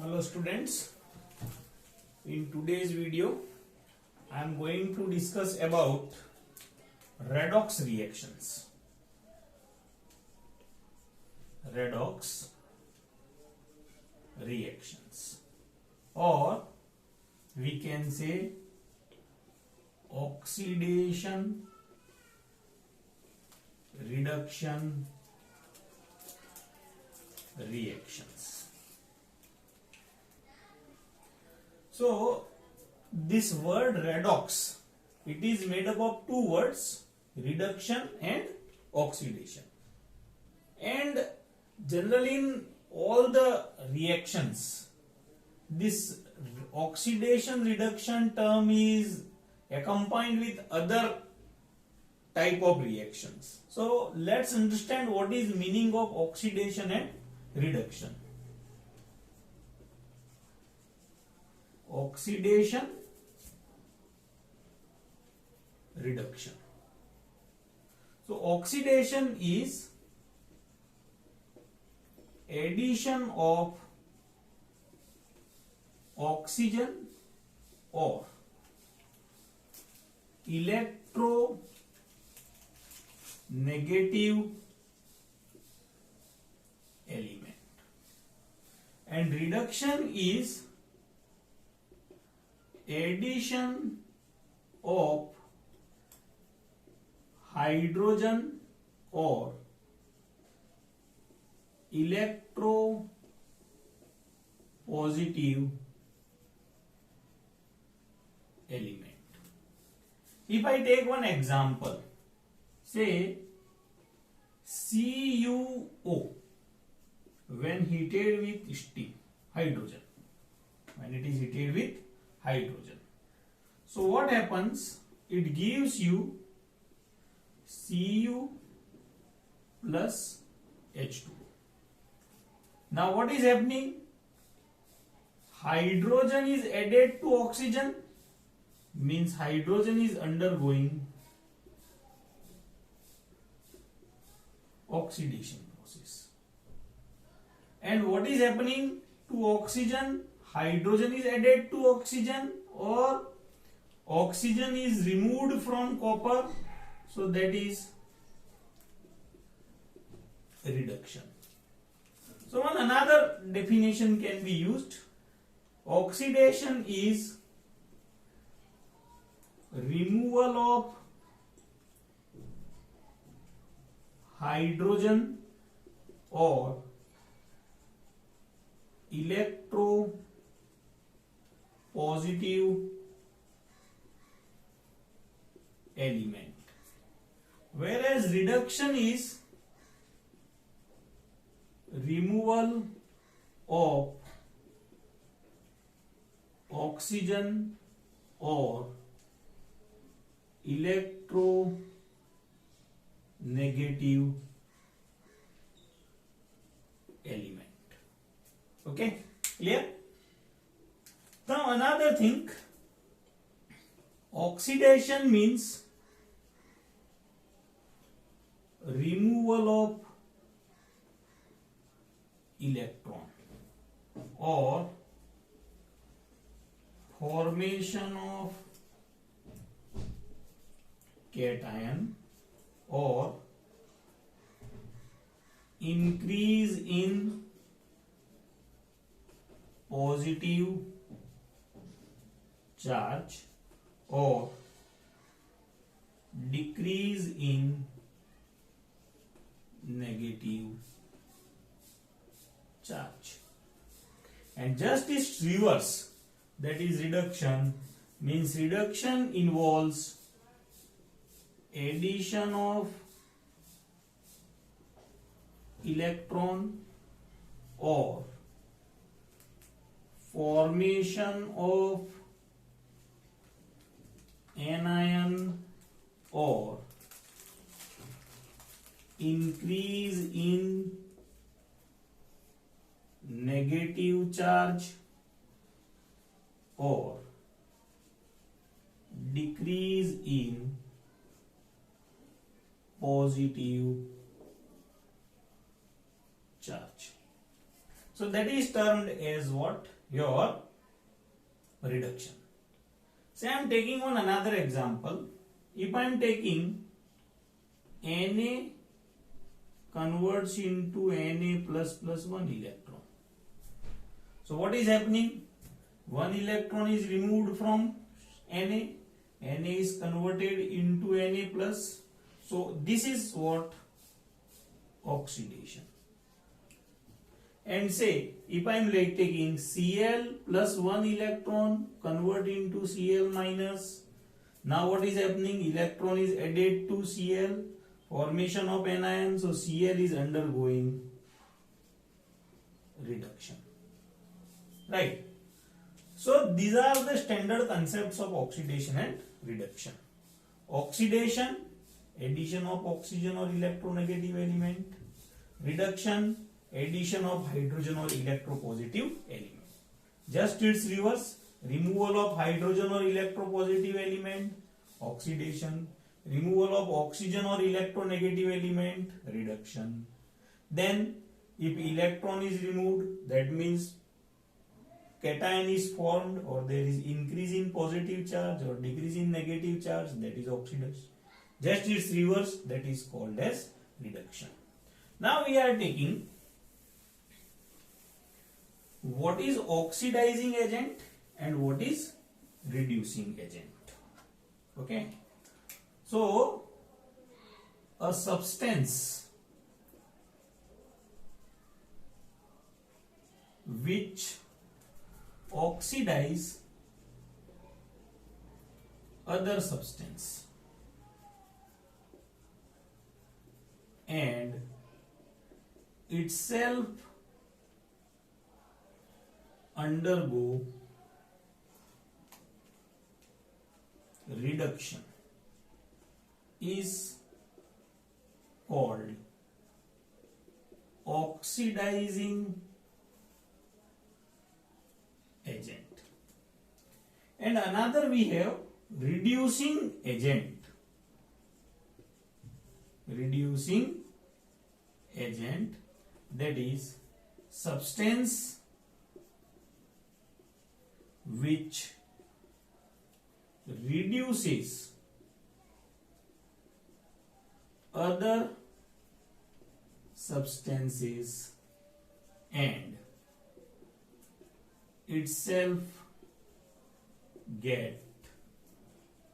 Hello students, in today's video I am going to discuss about redox reactions. Redox reactions, or we can say oxidation reduction reactions. So this word redox, it is made up of two words, reduction and oxidation. And generally in all the reactions, this oxidation reduction term is accompanied with other type of reactions. So let's understand what is meaning of oxidation and reduction. Oxidation reduction. So oxidation is addition of oxygen or electronegative element, and reduction is addition of hydrogen or electropositive element. If I take one example, say CuO, when heated with steam, hydrogen, when it is heated with hydrogen. So what happens? It gives you Cu plus H2O. Now what is happening? Hydrogen is added to oxygen, means hydrogen is undergoing oxidation process. And what is happening to oxygen? Hydrogen is added to oxygen, or oxygen is removed from copper, so that is reduction. So one another definition can be used. Oxidation is removal of hydrogen or electropositive element, whereas reduction is removal of oxygen or electronegative element. Okay, clear? Now another thing, oxidation means removal of electron or formation of cation or increase in positive charge or decrease in negative charge. And just its reverse, that is reduction, means reduction involves addition of electron or formation of anion or increase in negative charge or decrease in positive charge. So that is termed as what? your reduction. Say I am taking on another example. If I am taking Na converts into Na plus 1 electron. So what is happening? One electron is removed from Na. Na is converted into Na plus. So this is what? Oxidation. And say if I am taking Cl plus 1 electron convert into Cl minus. Now what is happening? Electron is added to Cl, formation of anion, so Cl is undergoing reduction. Right. So these are the standard concepts of oxidation and reduction. Oxidation, addition of oxygen or electronegative element. Reduction, addition of hydrogen or electropositive element. Just its reverse, removal of hydrogen or electropositive element, oxidation. Removal of oxygen or electronegative element, reduction. Then if electron is removed, that means cation is formed, or there is increase in positive charge or decrease in negative charge, that is oxidation. Just its reverse, that is called as reduction. Now we are taking what is oxidizing agent and what is reducing agent. Okay. So a substance which oxidize other substance and itself undergo reduction is called oxidizing agent. And another we have reducing agent. Reducing agent, that is substance which reduces other substances and itself get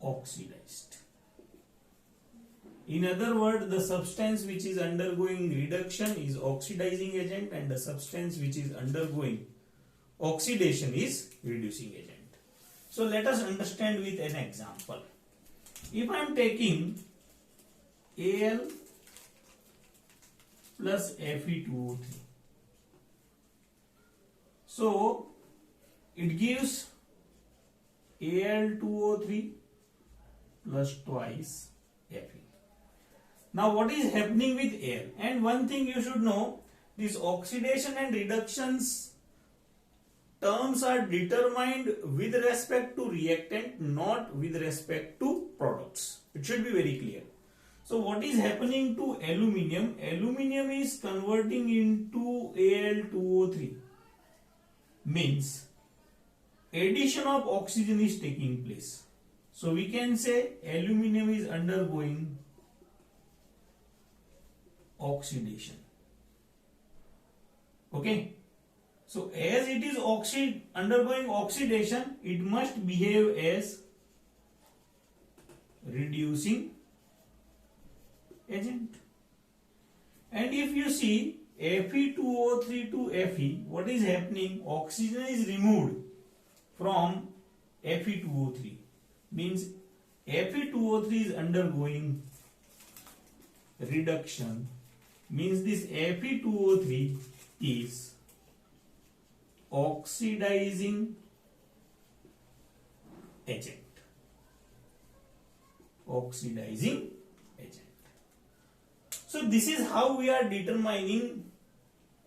oxidized. In other words, the substance which is undergoing reduction is oxidizing agent and the substance which is undergoing oxidation is reducing agent. So let us understand with an example. If I am taking Al plus Fe2O3, so it gives Al2O3 plus twice Fe. Now what is happening with air? And one thing you should know, this oxidation and reductions terms are determined with respect to reactant, not with respect to products. It should be very clear. So what is happening to aluminium? Aluminium is converting into Al2O3. Means addition of oxygen is taking place. So we can say aluminium is undergoing oxidation. Okay. So as it is undergoing oxidation, it must behave as reducing agent. And if you see Fe2O3 to Fe, what is happening? Oxygen is removed from Fe2O3. Means Fe2O3 is undergoing reduction. Means this Fe2O3 is oxidizing agent. Oxidizing agent. So this is how we are determining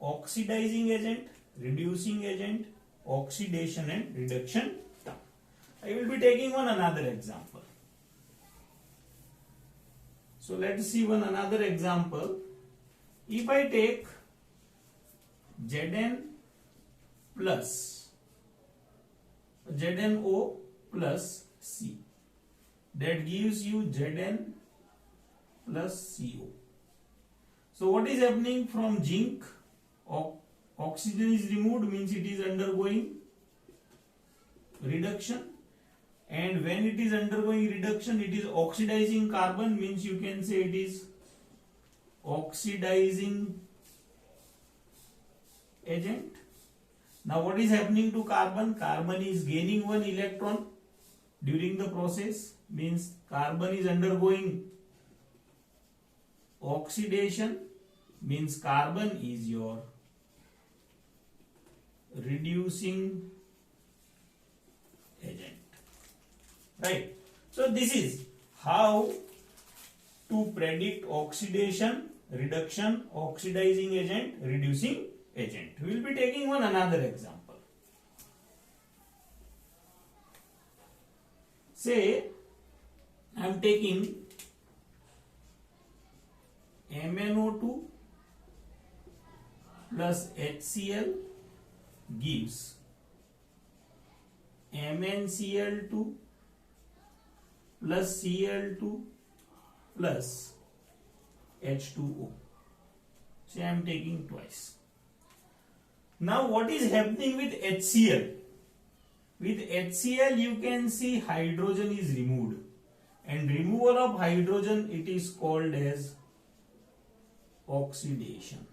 oxidizing agent, reducing agent, oxidation and reduction term. I will be taking one another example. So let's see one another example. If I take Zn plus ZnO plus C. That gives you Zn plus CO. So what is happening from zinc? Oxygen is removed, means it is undergoing reduction, and when it is undergoing reduction, it is oxidizing carbon, means you can say it is oxidizing agent. Now what is happening to carbon? Carbon is gaining one electron during the process, means carbon is undergoing oxidation, means carbon is your reducing agent, right? So this is how to predict oxidation, reduction, oxidizing agent, reducing agent. We will be taking another example. Say I am taking MnO2 plus HCl gives MnCl2 plus Cl2 plus H2O. So I am taking twice. Now what is happening with HCl? With HCl you can see hydrogen is removed, and removal of hydrogen, it is called as oxidation.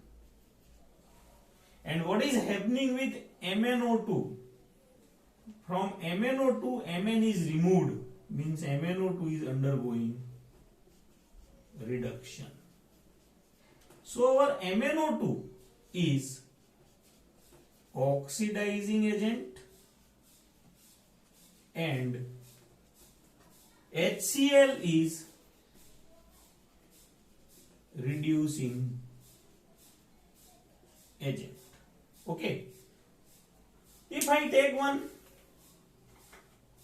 And what is happening with MnO2? From MnO2, Mn is removed, means MnO2 is undergoing reduction. So our MnO2 is oxidizing agent and HCl is reducing agent. Okay. If I take one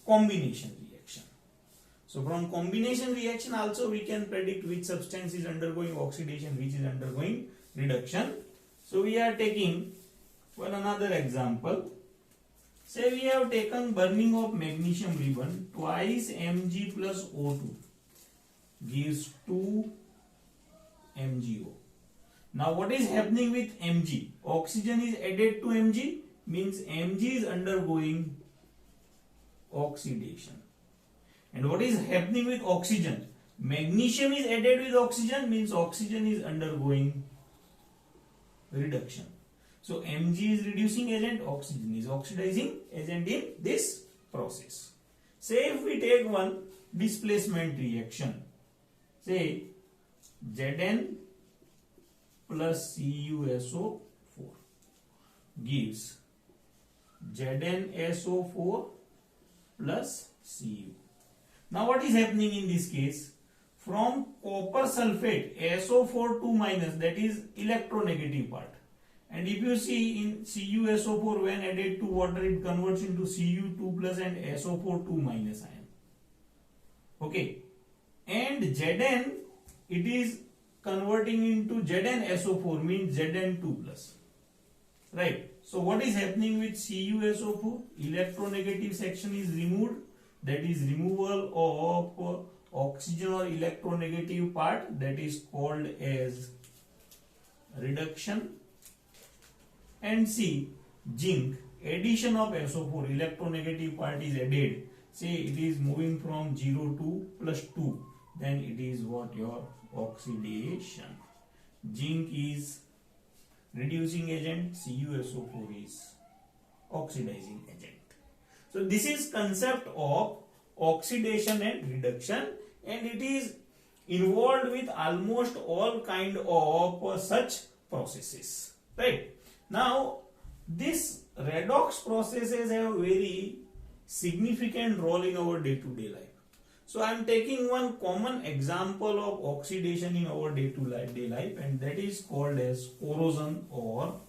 combination reaction, so from combination reaction also we can predict which substance is undergoing oxidation, which is undergoing reduction. So we are taking one another example. Say we have taken burning of magnesium ribbon, twice Mg plus O2 gives 2 MgO. Now what is happening with Mg? Oxygen is added to Mg, means Mg is undergoing oxidation. And what is happening with oxygen? Magnesium is added with oxygen, means oxygen is undergoing reduction. So Mg is reducing agent, oxygen is oxidizing agent in this process. Say if we take one displacement reaction, say Zn plus CuSO4 gives ZnSO4 plus Cu. Now what is happening in this case? From copper sulfate, SO4 2 minus, that is electronegative part. And if you see in CuSO4, when added to water, it converts into Cu2 plus and SO4 2 minus ion. Okay. And Zn, it is converting into ZnSO4, means Zn2 plus. Right. So what is happening with CuSO4? Electronegative section is removed. That is removal of oxygen or electronegative part, that is called as reduction. And see, zinc, addition of SO4, electronegative part is added. Say it is moving from 0 to plus 2, then it is what? Your oxidation. Zinc is reducing agent, CuSO4 is oxidizing agent. So this is concept of oxidation and reduction, and it is involved with almost all kind of such processes, right? Now this redox processes have very significant role in our day-to-day life. So I am taking one common example of oxidation in our day-to-day life, and that is called as corrosion, or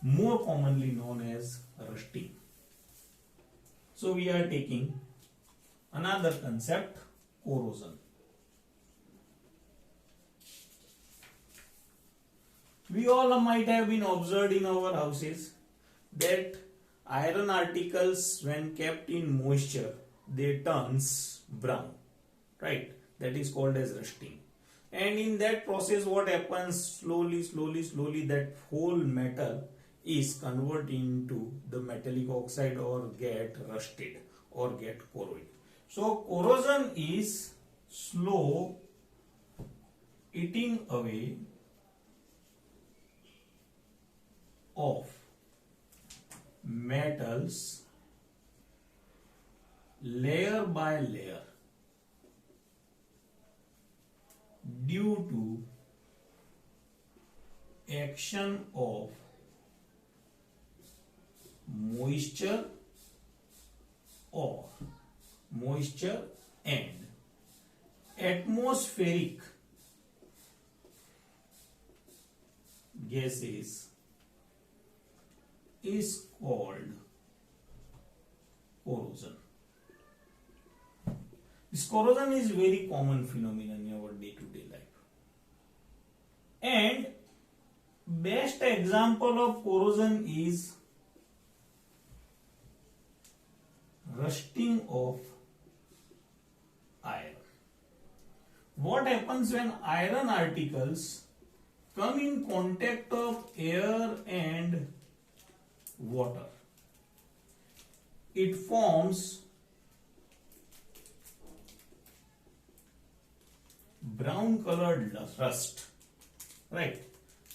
more commonly known as rusting. So we are taking another concept, corrosion. We all might have been observed in our houses that iron articles when kept in moisture, they turns brown, right? That is called as rusting. And in that process, what happens, slowly that whole metal is converted into the metallic oxide or get rusted or get corroded. So corrosion is slow eating away of metals layer by layer due to action of moisture and atmospheric gases is called corrosion. This corrosion is very common phenomenon in our day-to-day life. And best example of corrosion is rusting of iron. What happens when iron articles come in contact of air and water? It forms brown colored rust, right?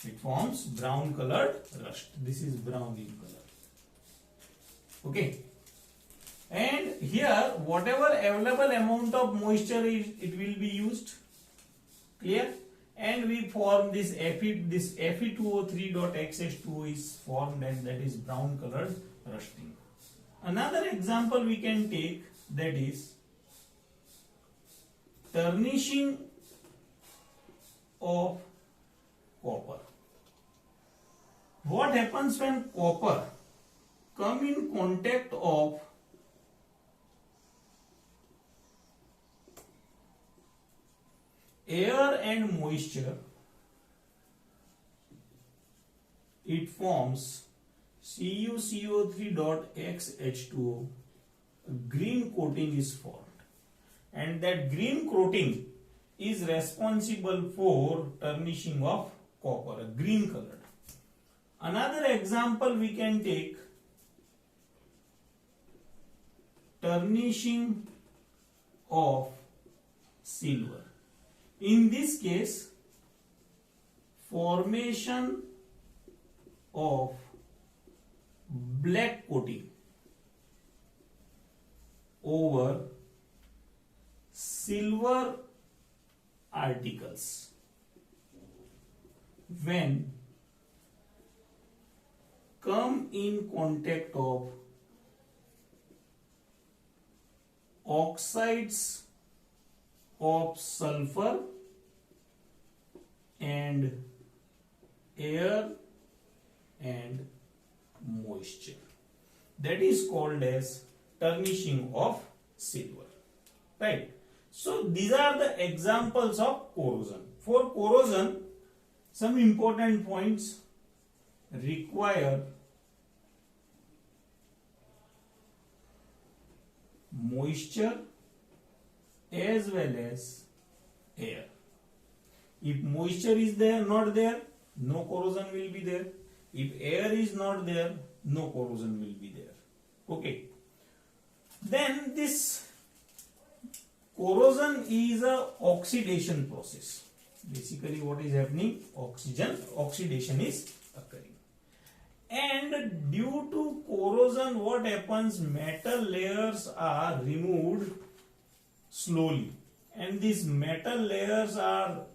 It forms brown colored rust. This is brown in color. Okay. And here whatever available amount of moisture is, it will be used. Clear? And we form this Fe2O3.XH2O is formed, and that is brown colored rusting. Another example we can take, that is tarnishing of copper. What happens when copper come in contact of air and moisture? It forms CuCO3.XH2O. A green coating is formed, and that green coating is responsible for tarnishing of copper, green colored. Another example we can take, tarnishing of silver. In this case, formation of black coating over silver articles when come in contact of oxides of sulfur and air and moisture. That is called as tarnishing of silver, right? So these are the examples of corrosion. For corrosion, some important points require moisture as well as air. If moisture is there, not there, no corrosion will be there. If air is not there, no corrosion will be there. Okay. Then this corrosion is a oxidation process. Basically what is happening? Oxidation is occurring. And due to corrosion, what happens? Metal layers are removed slowly, and these metal layers are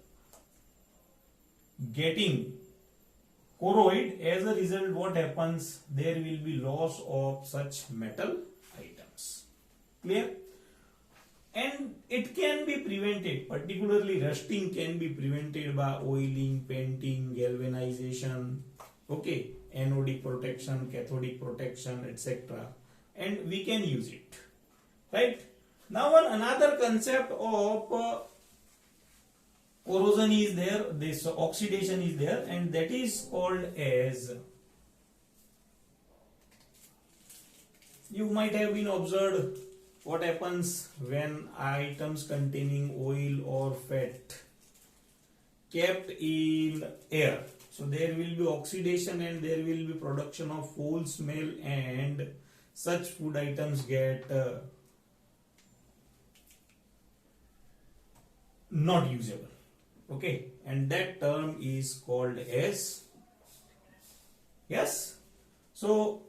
getting corroded. As a result, what happens? There will be loss of such metal items. Clear? And it can be prevented, particularly rusting can be prevented by oiling, painting, galvanization, okay, anodic protection, cathodic protection, etc. And we can use it, right? Now another concept of corrosion is there, this oxidation is there, and that is called as you might have been observed what happens when items containing oil or fat kept in air. So there will be oxidation and there will be production of foul smell, and such food items get not usable. Okay, and that term is called as, yes. So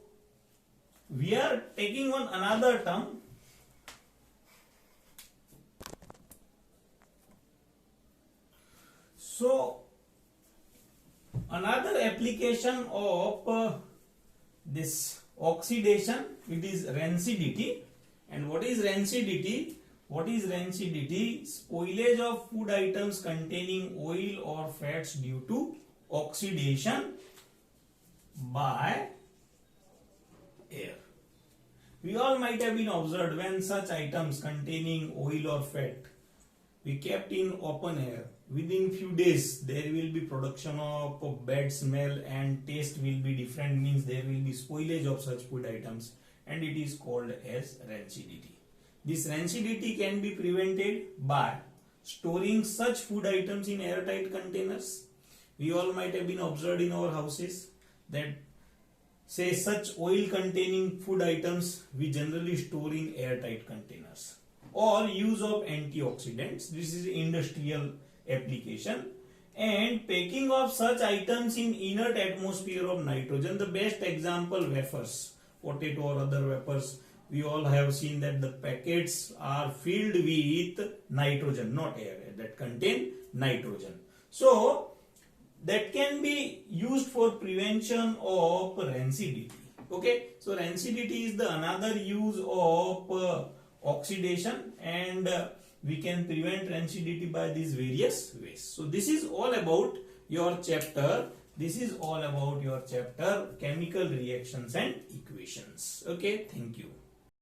we are taking on another term. So another application of this oxidation, it is rancidity. And what is rancidity? What is rancidity? Spoilage of food items containing oil or fats due to oxidation by air. We all might have been observed when such items containing oil or fat we kept in open air, within few days there will be production of bad smell and taste will be different, means there will be spoilage of such food items, and it is called as rancidity. This rancidity can be prevented by storing such food items in airtight containers. We all might have been observed in our houses that, say, such oil containing food items we generally store in airtight containers. Or use of antioxidants, this is industrial application, and packing of such items in inert atmosphere of nitrogen. The best example, wafers, potato or other wafers, we all have seen that the packets are filled with nitrogen, not air, that contain nitrogen. So that can be used for prevention of rancidity. Okay, so rancidity is the another use of oxidation, and we can prevent rancidity by these various ways. So this is all about your chapter. This is all about your chapter chemical reactions and equations. Okay, thank you.